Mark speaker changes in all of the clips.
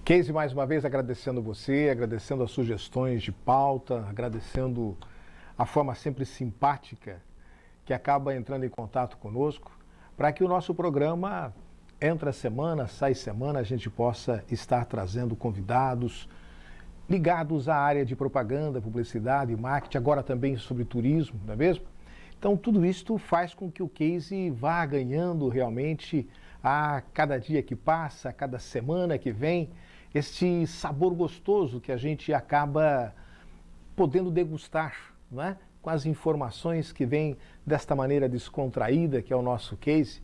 Speaker 1: Casey, mais uma vez agradecendo você, agradecendo as sugestões de pauta, agradecendo a forma sempre simpática que acaba entrando em contato conosco, para que o nosso programa, entra semana, sai semana, a gente possa estar trazendo convidados ligados à área de propaganda, publicidade e marketing, agora também sobre turismo, não é mesmo? Então, tudo isso faz com que o Casey vá ganhando realmente, a cada dia que passa, a cada semana que vem, este sabor gostoso que a gente acaba podendo degustar, não é? Com as informações que vêm desta maneira descontraída, que é o nosso Casey,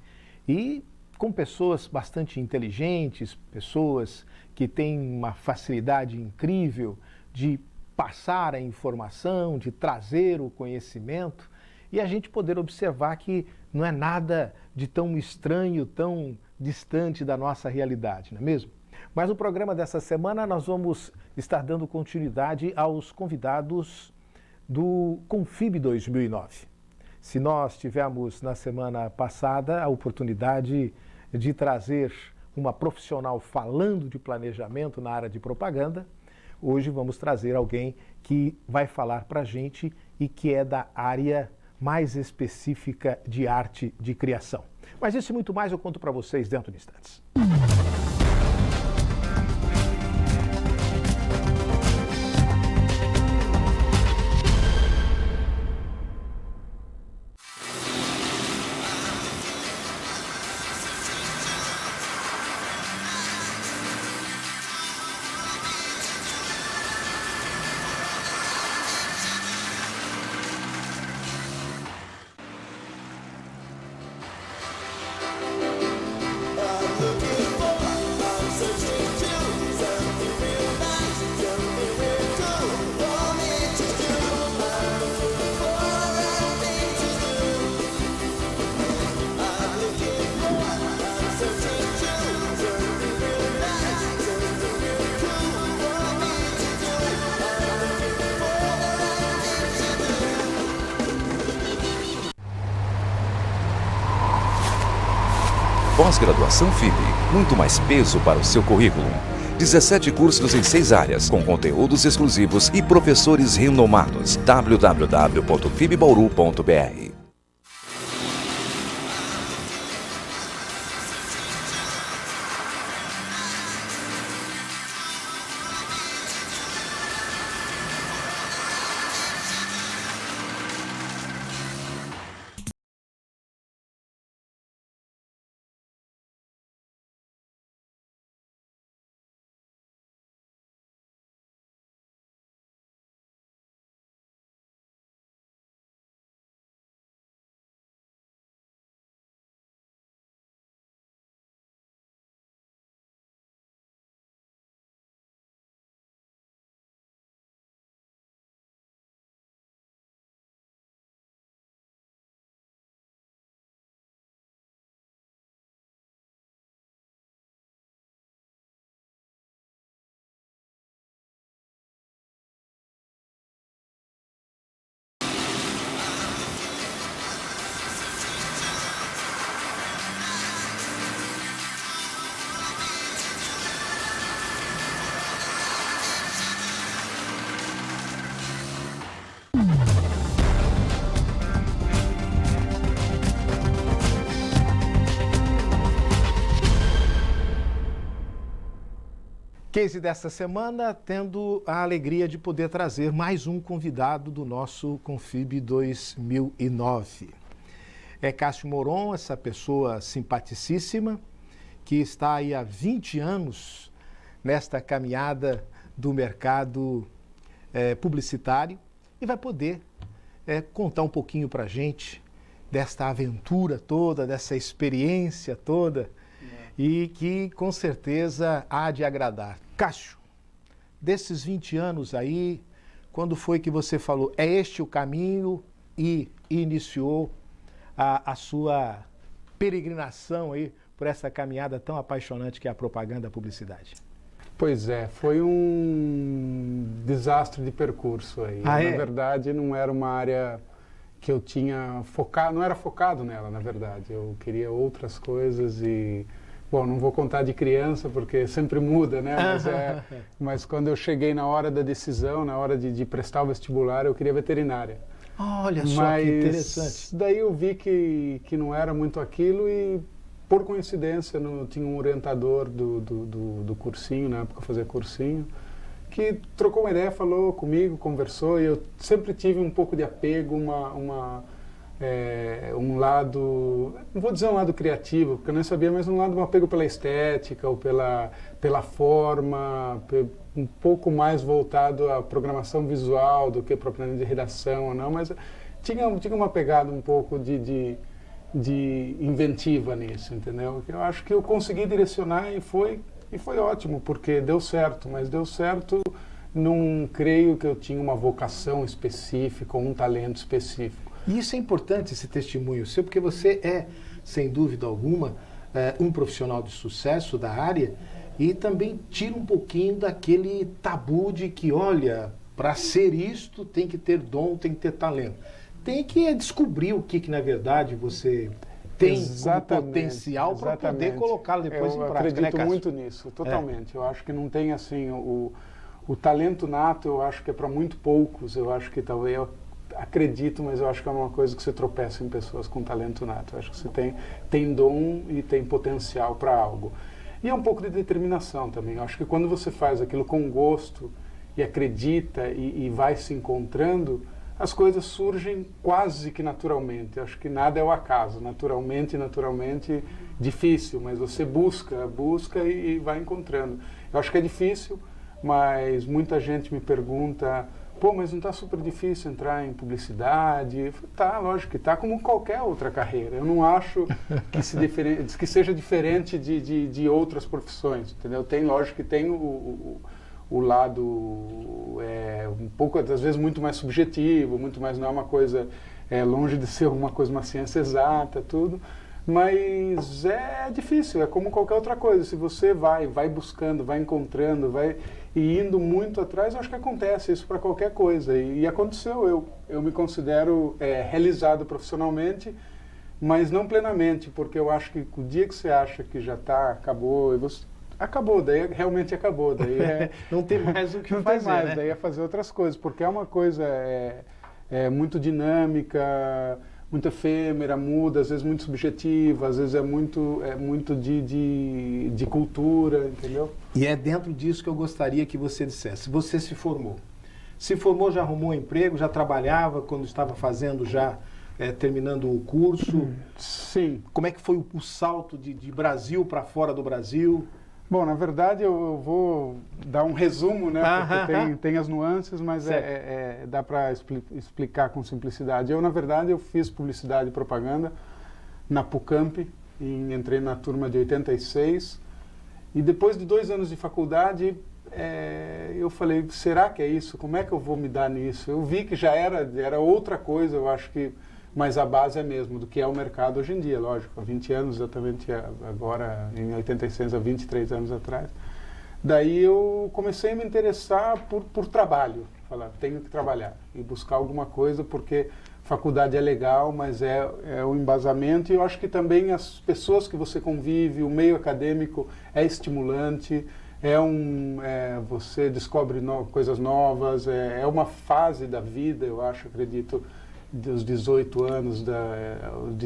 Speaker 1: e com pessoas bastante inteligentes, pessoas que têm uma facilidade incrível de passar a informação, de trazer o conhecimento, e a gente poder observar que não é nada de tão estranho, tão distante da nossa realidade, não é mesmo? Mas no programa dessa semana nós vamos estar dando continuidade aos convidados do Confib 2009. Se nós tivemos na semana passada a oportunidade de trazer uma profissional falando de planejamento na área de propaganda, hoje vamos trazer alguém que vai falar para a gente e que é da área mais específica de arte de criação. Mas isso e muito mais eu conto para vocês dentro de instantes.
Speaker 2: Pós-graduação FIB, muito mais peso para o seu currículo. 17 cursos em 6 áreas, com conteúdos exclusivos e professores renomados. www.fibbauru.br.
Speaker 1: Case desta semana, tendo a alegria de poder trazer mais um convidado do nosso Confib 2009. É Cássio Moron, essa pessoa simpaticíssima, que está aí há 20 anos nesta caminhada do mercado publicitário e vai poder contar um pouquinho para a gente desta aventura toda, dessa experiência toda, e que com certeza há de agradar. Cássio, desses 20 anos aí, quando foi que você falou, é este o caminho, e iniciou a sua peregrinação aí por essa caminhada tão apaixonante que é a propaganda, a publicidade?
Speaker 3: Pois é, foi um desastre de percurso aí.
Speaker 1: Ah, é?
Speaker 3: Na verdade, não era uma área que eu tinha focado, não era focado nela, na verdade. Eu queria outras coisas e, bom, não vou contar de criança porque sempre muda, né? Mas quando eu cheguei na hora da decisão, na hora de prestar o vestibular, eu queria veterinária.
Speaker 1: Olha só que interessante.
Speaker 3: Daí eu vi que não era muito aquilo e, por coincidência, tinha um orientador do cursinho, na época eu fazia cursinho, que trocou uma ideia, falou comigo, conversou, e eu sempre tive um pouco de apego, um lado, não vou dizer um lado criativo, porque eu nem sabia, mas um lado, um apego pela estética, ou pela forma, um pouco mais voltado à programação visual do que propriamente de redação ou não, mas tinha uma pegada um pouco de inventiva nisso, entendeu? Eu acho que eu consegui direcionar e foi ótimo, porque deu certo, mas deu certo, não creio que eu tinha uma vocação específica ou um talento específico.
Speaker 1: E isso é importante, esse testemunho seu, porque você é, sem dúvida alguma, um profissional de sucesso da área e também tira um pouquinho daquele tabu de que, olha, para ser isto tem que ter dom, tem que ter talento. Tem que descobrir o que na verdade você tem como potencial para poder colocá-lo depois em prática.
Speaker 3: Eu acredito muito nisso, totalmente. Eu acho que não tem assim, o talento nato, eu acho que é para muito poucos. Eu acho que talvez, eu acredito, mas eu acho que é uma coisa que você tropeça em pessoas com talento nato. Eu acho que você tem dom e tem potencial para algo. E é um pouco de determinação também. Eu acho que quando você faz aquilo com gosto e acredita e vai se encontrando, as coisas surgem quase que naturalmente. Eu acho que nada é o acaso. Naturalmente difícil, mas você busca e vai encontrando. Eu acho que é difícil, mas muita gente me pergunta, pô, mas não está super difícil entrar em publicidade? Eu falo, tá, lógico que tá, como qualquer outra carreira. Eu não acho que seja diferente de outras profissões, entendeu? Lógico que tem o lado um pouco, às vezes, muito mais subjetivo, muito mais, não é uma coisa, longe de ser uma ciência exata, tudo, mas é difícil, é como qualquer outra coisa. Se você vai buscando, vai encontrando, vai indo muito atrás, eu acho que acontece isso para qualquer coisa, e aconteceu. Eu me considero realizado profissionalmente, mas não plenamente, porque eu acho que o dia que você acha que já acabou, acabou, daí realmente acabou. Daí
Speaker 1: não tem mais o que
Speaker 3: não
Speaker 1: fazer,
Speaker 3: tem mais,
Speaker 1: né?
Speaker 3: Daí é fazer outras coisas, porque é uma coisa muito dinâmica, muito efêmera, muda, às vezes muito subjetiva, às vezes é muito de cultura, entendeu?
Speaker 1: E é dentro disso que eu gostaria que você dissesse. Você se formou. Se formou, já arrumou um emprego, já trabalhava quando estava fazendo, terminando o curso?
Speaker 3: Sim.
Speaker 1: Como é que foi o salto de Brasil para fora do Brasil?
Speaker 3: Bom, na verdade eu vou dar um resumo, né? Porque tem as nuances, mas dá para explicar com simplicidade. Na verdade, eu fiz publicidade e propaganda na PUCamp, entrei na turma de 86, e depois de 2 anos de faculdade, eu falei, será que é isso? Como é que eu vou me dar nisso? Eu vi que já era outra coisa, eu acho que, mas a base é mesmo do que é o mercado hoje em dia, lógico, há 20 anos, exatamente agora, em 86, há 23 anos atrás. Daí eu comecei a me interessar por trabalho, falar, tenho que trabalhar e buscar alguma coisa, porque faculdade é legal, mas é o embasamento, e eu acho que também as pessoas que você convive, o meio acadêmico é estimulante, você descobre coisas novas, é uma fase da vida, eu acho, acredito, dos 18 anos, dos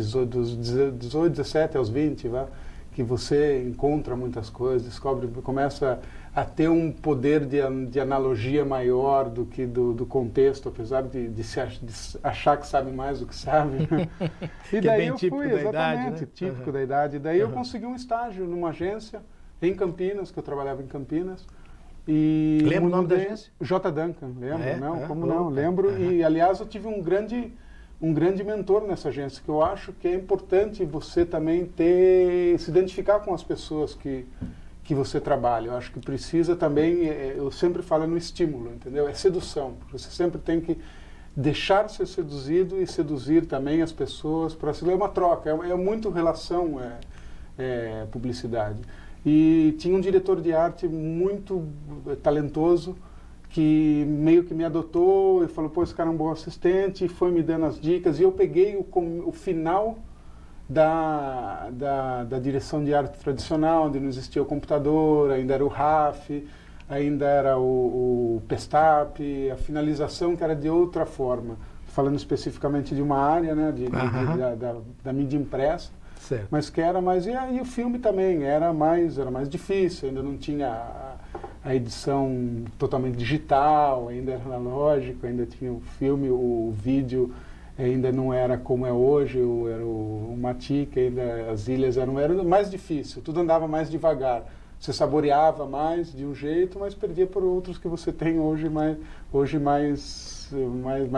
Speaker 3: 18, 17 aos 20, que você encontra muitas coisas, descobre, começa a ter um poder de analogia maior do que do contexto, apesar de achar que sabe mais do que sabe. E daí eu fui, exatamente, típico da idade. Daí eu consegui um estágio numa agência em Campinas, que eu trabalhava em Campinas. E
Speaker 1: lembra o nome da agência?
Speaker 3: J. Duncan, lembro, não? Como não? Lembro, e aliás eu tive um grande mentor nessa agência, que eu acho que é importante você também se identificar com as pessoas que você trabalha. Eu acho que precisa também, eu sempre falo no estímulo, entendeu? É sedução, você sempre tem que deixar ser seduzido e seduzir também as pessoas, para se ler uma troca, é muito relação, publicidade. E tinha um diretor de arte muito talentoso, que meio que me adotou e falou, pô, esse cara é um bom assistente, e foi me dando as dicas, e eu peguei o final da direção de arte tradicional, onde não existia o computador, ainda era o RAF, ainda era o Pestap, a finalização que era de outra forma, falando especificamente de uma área, né, da mídia impressa,
Speaker 1: certo.
Speaker 3: mas que era mais... E o filme também era mais difícil, ainda não tinha a edição totalmente digital, ainda era analógico, ainda tinha o filme, o vídeo ainda não era como é hoje, era o Matic, ainda as ilhas era mais difícil, tudo andava mais devagar. Você saboreava mais de um jeito, mas perdia por outros que você tem hoje mais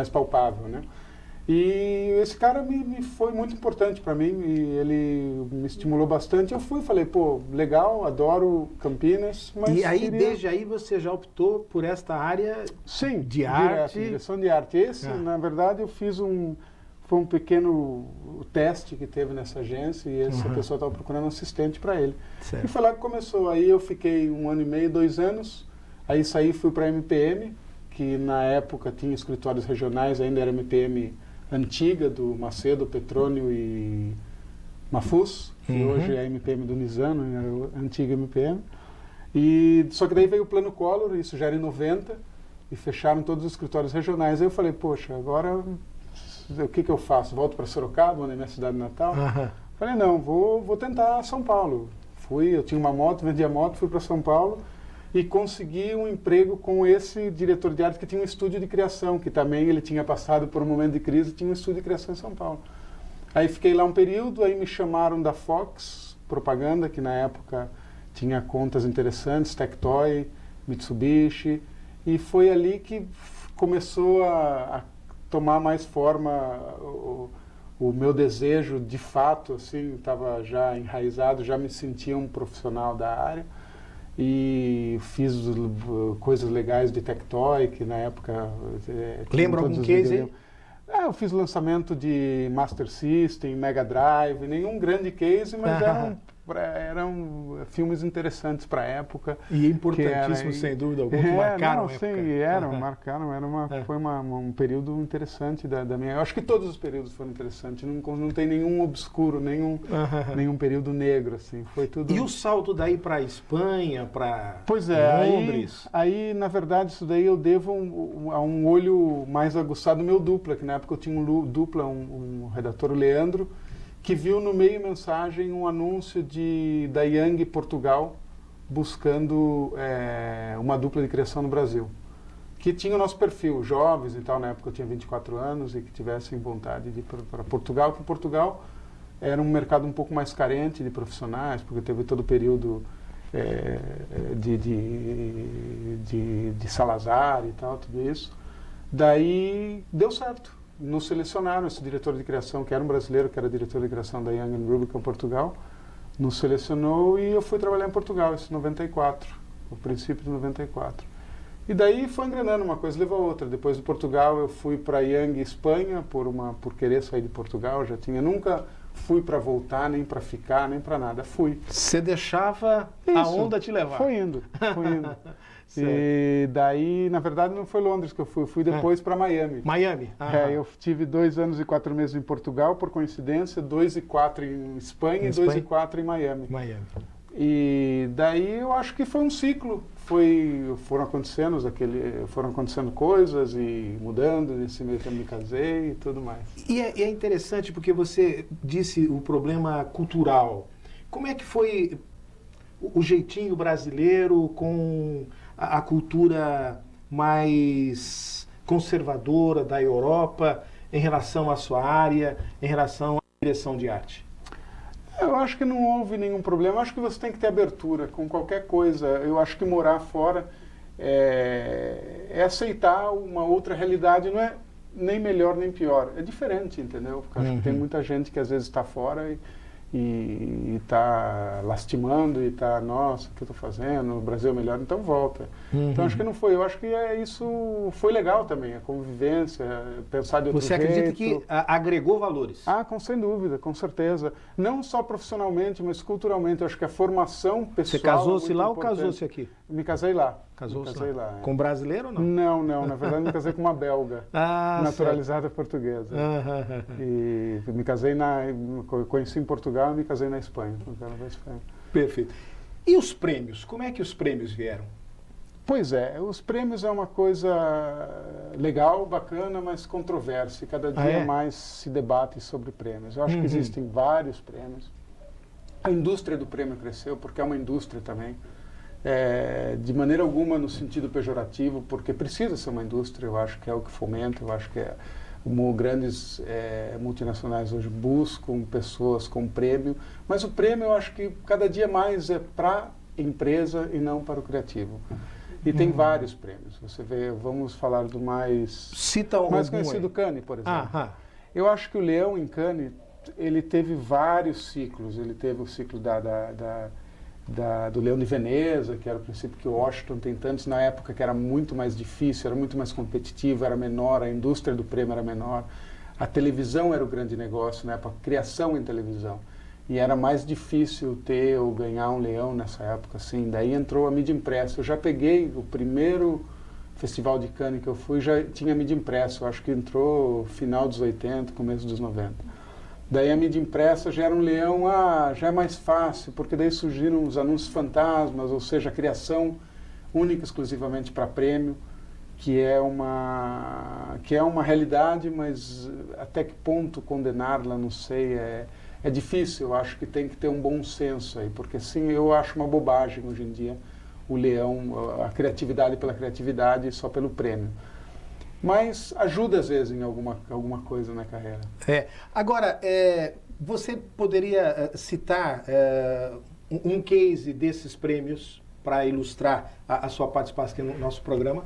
Speaker 3: palpável, né? E esse cara me foi muito importante para mim, e ele me estimulou bastante. Eu falei, pô, legal, adoro Campinas, mas
Speaker 1: e aí, desde aí, você já optou por esta área de arte?
Speaker 3: Direção de arte. Na verdade, eu fiz foi um pequeno teste que teve nessa agência, e essa pessoa estava procurando um assistente para ele.
Speaker 1: Certo.
Speaker 3: E foi lá que começou. Aí eu fiquei 1 ano e meio, 2 anos, aí saí e fui para a MPM, que na época tinha escritórios regionais, ainda era MPM antiga, do Macedo, Petrônio e Mafuz, que hoje é a MPM do Nizam, era a antiga MPM. Só que daí veio o Plano Collor, isso já era em 90, e fecharam todos os escritórios regionais. Aí eu falei, poxa, agora o que eu faço? Volto para Sorocaba, na minha cidade natal? Falei, não, vou tentar São Paulo. Eu tinha uma moto, vendia moto, fui para São Paulo e consegui um emprego com esse diretor de arte que tinha um estúdio de criação, que também ele tinha passado por um momento de crise, tinha um estúdio de criação em São Paulo. Aí fiquei lá um período, aí me chamaram da Fox Propaganda, que na época tinha contas interessantes, Tectoy, Mitsubishi, e foi ali que começou a tomar mais forma o meu desejo, de fato, assim, estava já enraizado, já me sentia um profissional da área. E fiz coisas legais de Tectoy, que na época...
Speaker 1: Lembra algum case aí?
Speaker 3: Eu fiz lançamento de Master System, Mega Drive, nenhum grande case, mas eram filmes interessantes para a época.
Speaker 1: E importantíssimos, sem dúvida alguma, que marcaram a época.
Speaker 3: Sim, marcaram. Foi um período interessante da minha... Eu acho que todos os períodos foram interessantes, não tem nenhum obscuro, nenhum período negro, assim, foi tudo...
Speaker 1: E o salto daí para a Espanha, para
Speaker 3: Londres? Aí, na verdade, isso daí eu devo a um olho mais aguçado do meu dupla, que na época eu tinha um dupla, um redator, o Leandro, que viu no meio mensagem um anúncio da Young Portugal buscando uma dupla de criação no Brasil, que tinha o nosso perfil, jovens e tal, na época eu tinha 24 anos e que tivessem vontade de ir para Portugal, que Portugal era um mercado um pouco mais carente de profissionais, porque teve todo o período de Salazar e tal, tudo isso. Daí deu certo. Nos selecionaram, esse diretor de criação, que era um brasileiro, que era diretor de criação da Young & Rubicon Portugal, nos selecionou e eu fui trabalhar em Portugal, isso em 94, no princípio de 94. E daí foi engrenando, uma coisa levou a outra. Depois de Portugal eu fui para Young Espanha, por querer sair de Portugal, nunca fui para voltar, nem para ficar, nem para nada, fui.
Speaker 1: Você deixava a onda te levar?
Speaker 3: Foi indo. E daí, na verdade, não foi Londres que eu fui depois para Miami.
Speaker 1: Miami?
Speaker 3: Eu tive 2 anos e 4 meses em Portugal, por coincidência, 2 e 4 em Espanha e 2 e 4 em Miami. E daí eu acho que foi um ciclo, foram acontecendo coisas e mudando, nesse meio tempo me casei e tudo mais.
Speaker 1: E é interessante porque você disse o problema cultural. Como é que foi o jeitinho brasileiro com a cultura mais conservadora da Europa em relação à sua área, em relação à direção de arte?
Speaker 3: Eu acho que não houve nenhum problema. Eu acho que você tem que ter abertura com qualquer coisa. Eu acho que morar fora é aceitar uma outra realidade. Não é nem melhor nem pior. É diferente, entendeu? Porque acho que tem muita gente que às vezes está fora e está lastimando e está, nossa, o que eu estou fazendo? O Brasil é melhor, então volta. Então acho que não foi, eu acho que isso foi legal também, a convivência, pensar de outro jeito.
Speaker 1: Você acredita que agregou valores?
Speaker 3: Ah, sem dúvida, com certeza. Não só profissionalmente, mas culturalmente. Eu acho que a formação pessoal.
Speaker 1: Você casou-se lá ou casou-se aqui?
Speaker 3: Me casei lá.
Speaker 1: Casou-se
Speaker 3: lá.
Speaker 1: Com brasileiro ou não?
Speaker 3: Não, não. Na verdade, me casei com uma belga, naturalizada portuguesa. E me casei conheci em Portugal e me casei na Espanha.
Speaker 1: Perfeito. E os prêmios? Como é que os prêmios vieram?
Speaker 3: Pois é, os prêmios é uma coisa legal, bacana, mas controversa. E cada dia mais se debate sobre prêmios. Eu acho que existem vários prêmios. A indústria do prêmio cresceu, porque é uma indústria também. De maneira alguma no sentido pejorativo, porque precisa ser uma indústria, eu acho que é o que fomenta, eu acho que grandes multinacionais hoje buscam pessoas com prêmio, mas o prêmio eu acho que cada dia mais é para a empresa e não para o criativo. E tem vários prêmios. Você vê, vamos falar do mais conhecido, Cannes, por exemplo. Eu acho que o Leão em Cannes, ele teve vários ciclos. Ele teve o ciclo do Leão de Veneza, que era o princípio que o Washington tem tantos, na época que era muito mais difícil, era muito mais competitivo, era menor, a indústria do prêmio era menor. A televisão era o grande negócio, na época, a criação em televisão. E era mais difícil ter ou ganhar um leão nessa época, assim. Daí entrou a mídia impressa. Eu já peguei o primeiro festival de Cannes que eu fui, já tinha mídia impressa. Eu acho que entrou final dos 80, começo dos 90. Daí a mídia impressa já era um leão, já é mais fácil, porque daí surgiram os anúncios fantasmas, ou seja, a criação única exclusivamente para prêmio, que é uma realidade, mas até que ponto condená-la, não sei, é difícil. Eu acho que tem que ter um bom senso aí, porque sim, eu acho uma bobagem hoje em dia o leão, a criatividade pela criatividade só pelo prêmio. Mas ajuda às vezes em alguma coisa na carreira.
Speaker 1: Agora, você poderia citar um case desses prêmios para ilustrar a sua participação aqui no nosso programa?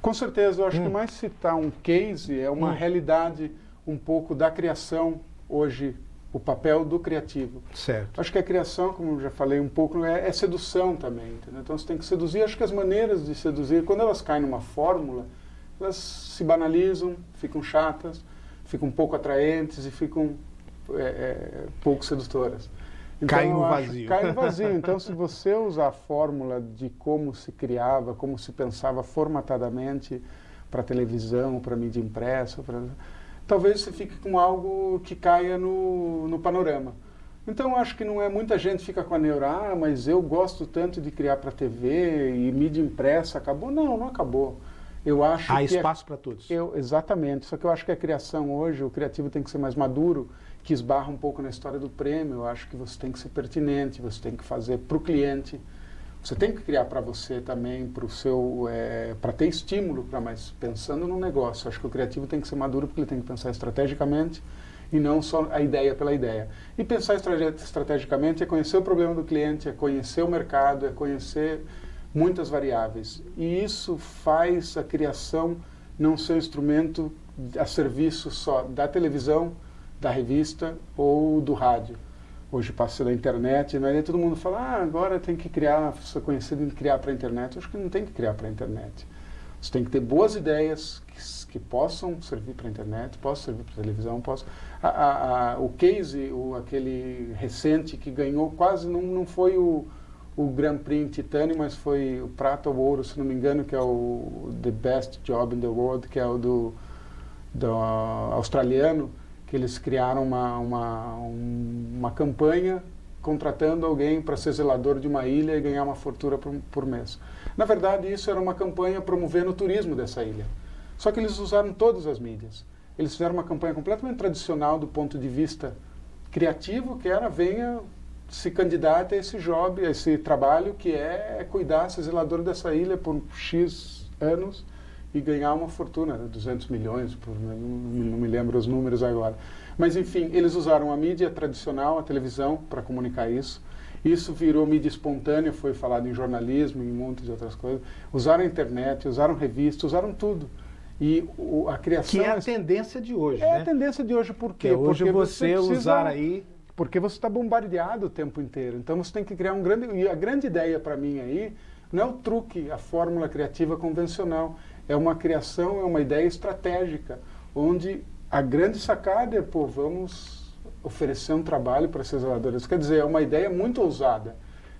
Speaker 3: Com certeza, eu acho que mais citar um case é uma realidade um pouco da criação hoje, o papel do criativo.
Speaker 1: Certo.
Speaker 3: Acho que a criação, como eu já falei um pouco, é sedução também, entendeu? Então você tem que seduzir. Acho que as maneiras de seduzir, quando elas caem numa fórmula, elas se banalizam, ficam chatas, ficam um pouco atraentes e ficam pouco sedutoras. Então,
Speaker 1: cai no vazio.
Speaker 3: Cai no vazio. Então, se você usar a fórmula de como se criava, como se pensava formatadamente para televisão, para mídia impressa, talvez você fique com algo que caia no panorama. Então, acho que não é muita gente fica com a neura, mas eu gosto tanto de criar para TV e mídia impressa, acabou? Não acabou. Eu acho
Speaker 1: há espaço para todos.
Speaker 3: Exatamente. Só que eu acho que a criação hoje, o criativo tem que ser mais maduro, que esbarra um pouco na história do prêmio. Eu acho que você tem que ser pertinente, você tem que fazer para o cliente. Você tem que criar para você também, para ter estímulo, mas pensando no negócio. Eu acho que o criativo tem que ser maduro porque ele tem que pensar estrategicamente e não só a ideia pela ideia. E pensar estrategicamente é conhecer o problema do cliente, é conhecer o mercado, é conhecer muitas variáveis. E isso faz a criação não ser um instrumento a serviço só da televisão, da revista ou do rádio. Hoje passa da internet, mas aí todo mundo fala, agora tem que criar, ser conhecido em criar para a internet. Eu acho que não tem que criar para a internet. Você tem que ter boas ideias que possam servir para a internet, possam servir para a televisão, o case, aquele recente que ganhou quase, não foi o Grand Prix em titânio, mas foi o prata ou ouro, se não me engano, que é o The Best Job in the World, que é o do australiano, que eles criaram uma campanha contratando alguém para ser zelador de uma ilha e ganhar uma fortuna por mês. Na verdade, isso era uma campanha promovendo o turismo dessa ilha. Só que eles usaram todas as mídias. Eles fizeram uma campanha completamente tradicional do ponto de vista criativo, que era venha se candidata a esse job, a esse trabalho que é cuidar, ser zelador dessa ilha por X anos e ganhar uma fortuna, 200 milhões, não me lembro os números agora. Mas, enfim, eles usaram a mídia tradicional, a televisão, para comunicar isso. Isso virou mídia espontânea, foi falado em jornalismo, em um monte de outras coisas. Usaram a internet, usaram revista, usaram tudo. E a criação...
Speaker 1: Que é a tendência de hoje,
Speaker 3: né? É a tendência de hoje, por quê?
Speaker 1: Porque hoje você usar aí...
Speaker 3: porque você está bombardeado o tempo inteiro. Então você tem que criar um grande... E a grande ideia para mim aí não é o truque, a fórmula criativa convencional. É uma criação, é uma ideia estratégica, onde a grande sacada é, pô, vamos oferecer um trabalho para essas zeladoras. Quer dizer, é uma ideia muito ousada.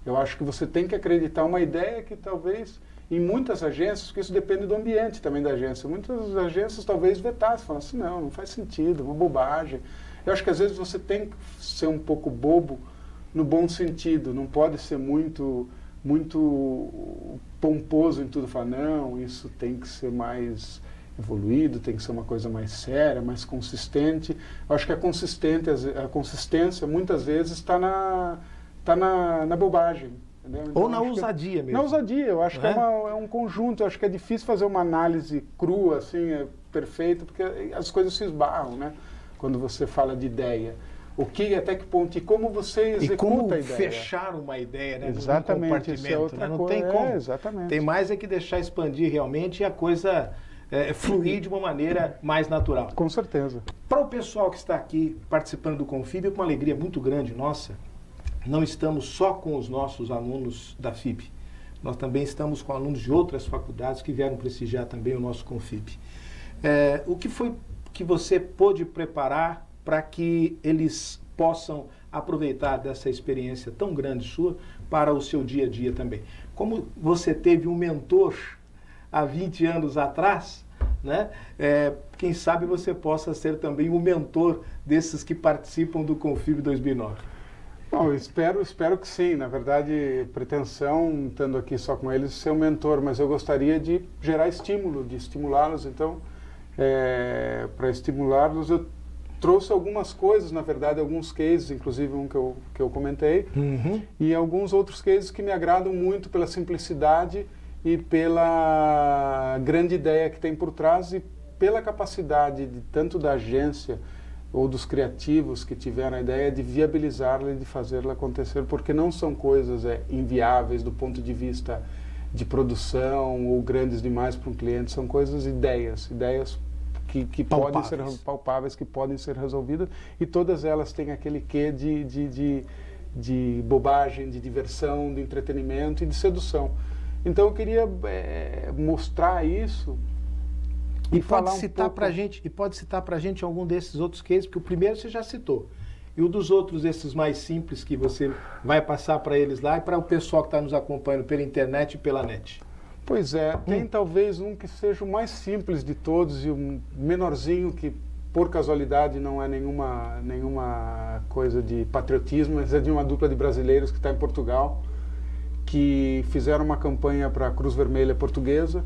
Speaker 3: Eu acho que você tem que acreditar uma ideia que talvez, em muitas agências, porque isso depende do ambiente também da agência, muitas agências talvez vetassem, falassem, não faz sentido, uma bobagem. Eu acho que às vezes você tem que ser um pouco bobo no bom sentido, não pode ser muito pomposo em tudo, falar, não, isso tem que ser mais evoluído, tem que ser uma coisa mais séria, mais consistente. Eu acho que a consistência muitas vezes está na bobagem. Entendeu? Então,
Speaker 1: ou na ousadia mesmo.
Speaker 3: Na ousadia, eu acho que é um conjunto, eu acho que é difícil fazer uma análise crua, assim, perfeita, porque as coisas se esbarram, né? Quando você fala de ideia. Até que ponto, e como você executa a ideia.
Speaker 1: Fechar uma ideia, né?
Speaker 3: Exatamente, isso é outra
Speaker 1: não
Speaker 3: coisa.
Speaker 1: Tem como.
Speaker 3: Exatamente.
Speaker 1: Tem mais é que deixar expandir realmente e a coisa fluir de uma maneira mais natural.
Speaker 3: Com certeza.
Speaker 1: Para o pessoal que está aqui participando do Confib, com uma alegria muito grande nossa, não estamos só com os nossos alunos da FIB, nós também estamos com alunos de outras faculdades que vieram prestigiar também o nosso Confib. O que foi que você pôde preparar para que eles possam aproveitar dessa experiência tão grande sua para o seu dia a dia também? Como você teve um mentor há 20 anos atrás, né? Quem sabe você possa ser também o mentor desses que participam do Confib 2009.
Speaker 3: Bom, eu espero que sim. Na verdade, pretensão, estando aqui só com eles, ser um mentor, mas eu gostaria de gerar estímulo, de estimulá-los. Então, para estimulá-los, eu trouxe algumas coisas, na verdade, alguns cases, inclusive um que eu comentei, e alguns outros cases que me agradam muito pela simplicidade e pela grande ideia que tem por trás e pela capacidade de tanto da agência ou dos criativos que tiveram a ideia de viabilizá-la e de fazê-la acontecer, porque não são coisas inviáveis do ponto de vista de produção ou grandes demais para um cliente, são coisas, ideias que podem ser palpáveis, que podem ser resolvidas, e todas elas têm aquele quê de bobagem, de diversão, de entretenimento e de sedução. Então eu queria mostrar isso
Speaker 1: e pode citar para a gente algum desses outros cases, porque o primeiro você já citou. E o dos outros, esses mais simples, que você vai passar para eles lá e para o pessoal que está nos acompanhando pela internet e pela net.
Speaker 3: Pois é, tem talvez um que seja o mais simples de todos e o menorzinho, que por casualidade não é nenhuma coisa de patriotismo, mas é de uma dupla de brasileiros que está em Portugal, que fizeram uma campanha para a Cruz Vermelha Portuguesa.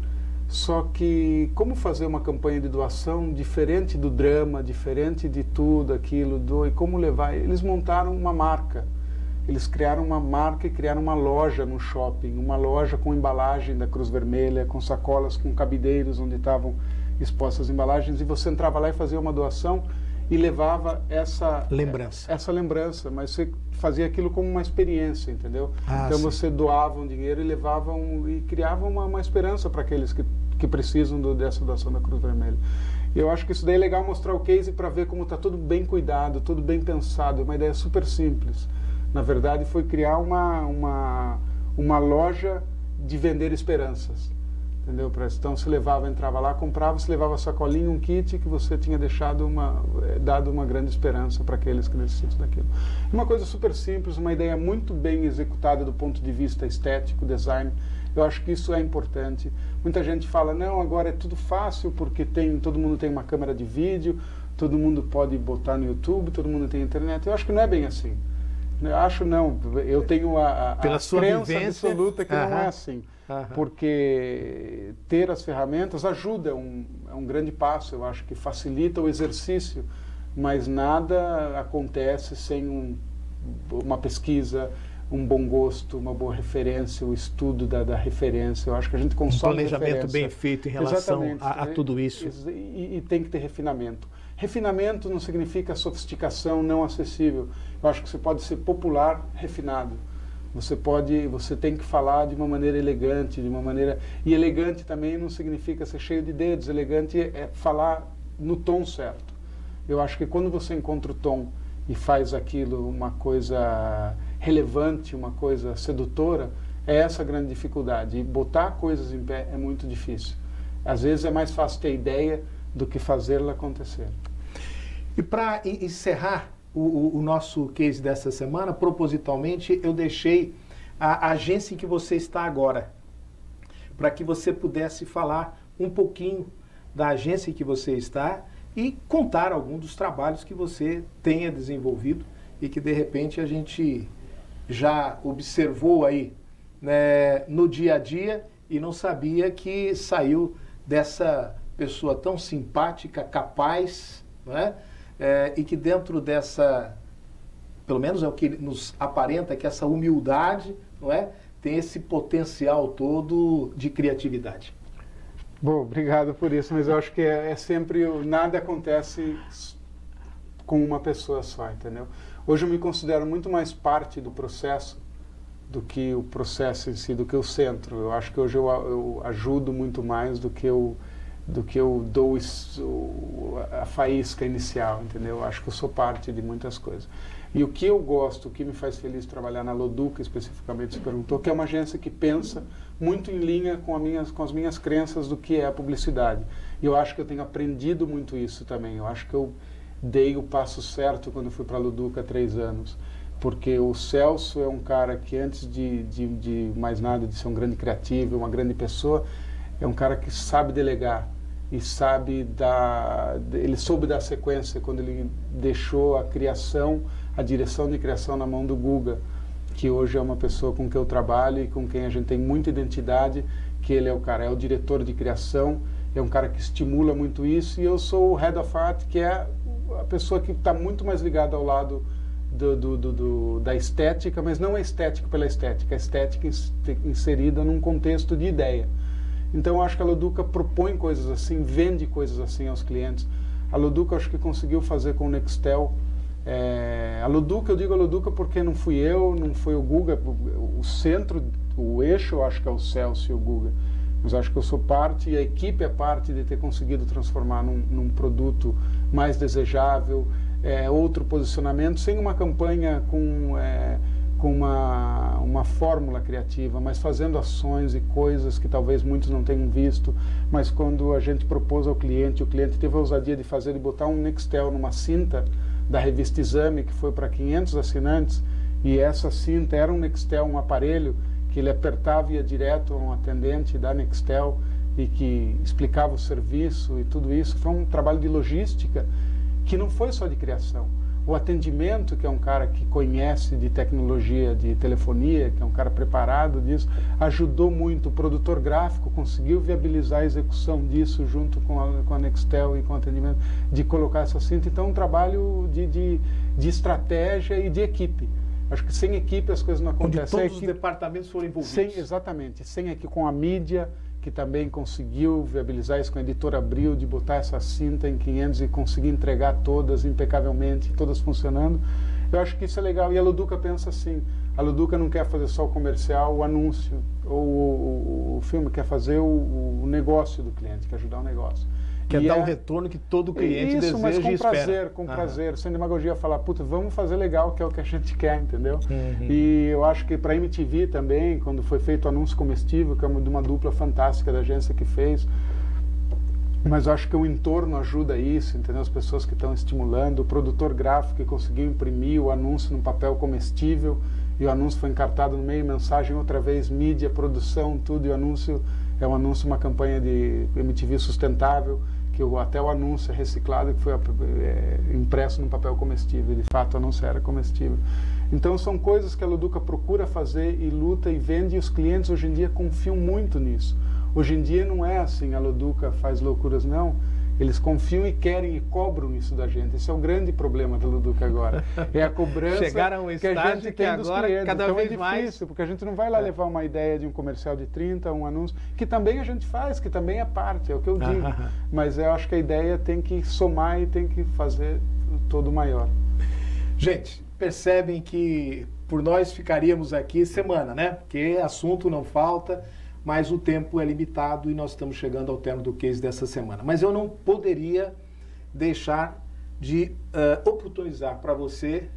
Speaker 3: Só que como fazer uma campanha de doação diferente do drama, diferente de tudo aquilo, e como levar? Eles montaram uma marca. Eles criaram uma marca e criaram uma loja no shopping, uma loja com embalagem da Cruz Vermelha, com sacolas, com cabideiros onde estavam expostas as embalagens, e você entrava lá e fazia uma doação e levava essa lembrança, mas você fazia aquilo como uma experiência, entendeu? Então você doava um dinheiro e levava e criava uma esperança para aqueles que precisam dessa doação da Cruz Vermelha. Eu acho que isso daí é legal mostrar o case para ver como está tudo bem cuidado, tudo bem pensado, uma ideia super simples. Na verdade, foi criar uma loja de vender esperanças, entendeu? Então, se entrava lá, comprava, se levava a sacolinha, um kit que você tinha dado uma grande esperança para aqueles que necessitam daquilo. Uma coisa super simples, uma ideia muito bem executada do ponto de vista estético, design. Eu acho que isso é importante. Muita gente fala, não, agora é tudo fácil porque todo mundo tem uma câmera de vídeo, todo mundo pode botar no YouTube, todo mundo tem internet. Eu acho que não é bem assim. Eu tenho a crença absoluta que não é assim. Porque ter as ferramentas ajuda, é um grande passo, eu acho que facilita o exercício, mas nada acontece sem uma pesquisa, um bom gosto, uma boa referência, o estudo da referência. Eu acho que a gente consome
Speaker 1: um planejamento bem feito em relação a tudo isso.
Speaker 3: E tem que ter refinamento. Refinamento não significa sofisticação não acessível. Eu acho que você pode ser popular refinado. Você tem que falar de uma maneira elegante, E elegante também não significa ser cheio de dedos. Elegante é falar no tom certo. Eu acho que quando você encontra o tom e faz aquilo uma coisa relevante, uma coisa sedutora, é essa a grande dificuldade. E botar coisas em pé é muito difícil. Às vezes é mais fácil ter ideia do que fazê-la acontecer.
Speaker 1: E para encerrar o nosso case dessa semana, propositalmente eu deixei a agência em que você está agora, para que você pudesse falar um pouquinho da agência em que você está e contar algum dos trabalhos que você tenha desenvolvido e que de repente a gente já observou aí, né, no dia a dia e não sabia que saiu dessa pessoa tão simpática, capaz, né? E que dentro dessa, pelo menos é o que nos aparenta, que essa humildade, não é, tem esse potencial todo de criatividade.
Speaker 3: Bom, obrigado por isso, mas eu acho que é sempre, nada acontece com uma pessoa só, entendeu? Hoje eu me considero muito mais parte do processo do que o processo em si, do que o centro. Eu acho que hoje eu ajudo muito mais do que eu dou a faísca inicial, entendeu? Eu acho que eu sou parte de muitas coisas. E o que eu gosto, o que me faz feliz trabalhar na Loduca, especificamente, você perguntou, que é uma agência que pensa muito em linha com as minhas crenças do que é a publicidade. E eu acho que eu tenho aprendido muito isso também. Eu acho que eu dei o passo certo quando fui para a Loduca há 3 anos. Porque o Celso é um cara que, antes de mais nada, de ser um grande criativo, uma grande pessoa, é um cara que sabe delegar e ele soube dar sequência quando ele deixou a direção de criação na mão do Guga, que hoje é uma pessoa com quem eu trabalho e com quem a gente tem muita identidade, que ele é o cara, é o diretor de criação, é um cara que estimula muito isso, e eu sou o Head of Art, que é a pessoa que está muito mais ligada ao lado da estética, mas não a estética pela estética, a estética inserida num contexto de ideia. Então eu acho que a Loduca propõe coisas assim, vende coisas assim aos clientes. A Loduca acho que conseguiu fazer com o Nextel. A Loduca, eu digo a Loduca porque não fui eu, não foi o Guga, o centro, o eixo eu acho que é o Celso e o Guga. Mas acho que eu sou parte e a equipe é parte de ter conseguido transformar num produto mais desejável, outro posicionamento, sem uma campanha com uma fórmula criativa, mas fazendo ações e coisas que talvez muitos não tenham visto, mas quando a gente propôs ao cliente, o cliente teve a ousadia de botar um Nextel numa cinta da revista Exame, que foi para 500 assinantes, e essa cinta era um Nextel, um aparelho que ele apertava e ia direto a um atendente da Nextel e que explicava o serviço e tudo isso. Foi um trabalho de logística que não foi só de criação. O atendimento, que é um cara que conhece de tecnologia de telefonia, que é um cara preparado disso, ajudou muito. O produtor gráfico conseguiu viabilizar a execução disso junto com a Nextel e com o atendimento, de colocar essa cinta. Então, um trabalho de estratégia e de equipe. Acho que sem equipe as coisas não acontecem.
Speaker 1: Onde todos os departamentos foram envolvidos.
Speaker 3: Exatamente. Sem aqui com a mídia, que também conseguiu viabilizar isso com a Editora Abril, de botar essa cinta em 500 e conseguir entregar todas impecavelmente, todas funcionando. Eu acho que isso é legal. E a Loduca pensa assim, a Loduca não quer fazer só o comercial, o anúncio, ou o filme, quer fazer o negócio do cliente, quer ajudar o negócio.
Speaker 1: Quer dar um retorno que todo cliente deseja
Speaker 3: mas com
Speaker 1: e espera.
Speaker 3: Prazer, com prazer, sem demagogia, falar, puta, vamos fazer legal, que é o que a gente quer, entendeu? E eu acho que para a MTV também, quando foi feito o anúncio comestível, que é de uma dupla fantástica da agência que fez, mas eu acho que o entorno ajuda isso, entendeu? As pessoas que estão estimulando, o produtor gráfico que conseguiu imprimir o anúncio num papel comestível, e o anúncio foi encartado no meio, mensagem outra vez, mídia, produção, tudo, e o anúncio é um anúncio, uma campanha de MTV sustentável, que até o anúncio é reciclado, que foi impresso num papel comestível, e de fato o anúncio era comestível. Então são coisas que a Loduca procura fazer e luta e vende, e os clientes hoje em dia confiam muito nisso. Hoje em dia não é assim, a Loduca faz loucuras, não. Eles confiam e querem e cobram isso da gente. Esse é o grande problema da Loduca agora. É a cobrança que a gente tem dos clientes.
Speaker 1: Cada
Speaker 3: então
Speaker 1: vez
Speaker 3: é difícil,
Speaker 1: mais,
Speaker 3: porque a gente não vai lá levar uma ideia de um comercial de 30, um anúncio, que também a gente faz, que também é parte, é o que eu digo. Mas eu acho que a ideia tem que somar e tem que fazer todo maior.
Speaker 1: Gente, percebem que por nós ficaríamos aqui semana, né? Porque assunto não falta, mas o tempo é limitado e nós estamos chegando ao termo do case dessa semana. Mas eu não poderia deixar de oportunizar para você,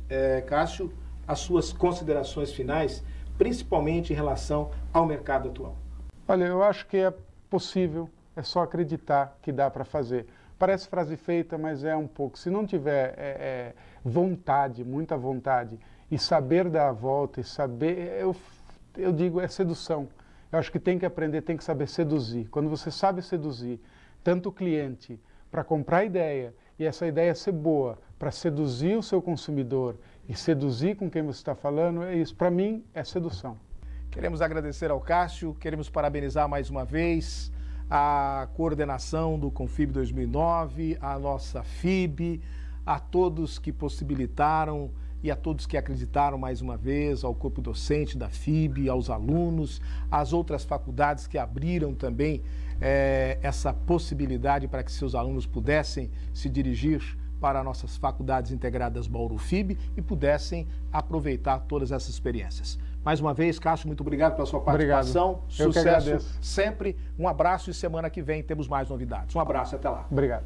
Speaker 1: Cássio, as suas considerações finais, principalmente em relação ao mercado atual.
Speaker 3: Olha, eu acho que é possível, é só acreditar que dá para fazer. Parece frase feita, mas é um pouco. Se não tiver vontade, muita vontade, e saber dar a volta, e saber, eu digo, é sedução. Eu acho que tem que aprender, tem que saber seduzir. Quando você sabe seduzir tanto o cliente para comprar ideia, e essa ideia ser boa, para seduzir o seu consumidor e seduzir com quem você está falando, é isso. Para mim, é sedução.
Speaker 1: Queremos agradecer ao Cássio, queremos parabenizar mais uma vez a coordenação do Confib 2009, a nossa FIB, a todos que possibilitaram e a todos que acreditaram mais uma vez, ao corpo docente da FIB, aos alunos, às outras faculdades que abriram também essa possibilidade para que seus alunos pudessem se dirigir para nossas faculdades integradas Bauru FIB e pudessem aproveitar todas essas experiências. Mais uma vez, Cássio, muito obrigado pela sua participação.
Speaker 3: Obrigado.
Speaker 1: Sucesso sempre. Um abraço e semana que vem temos mais novidades. Um abraço e até lá.
Speaker 3: Obrigado.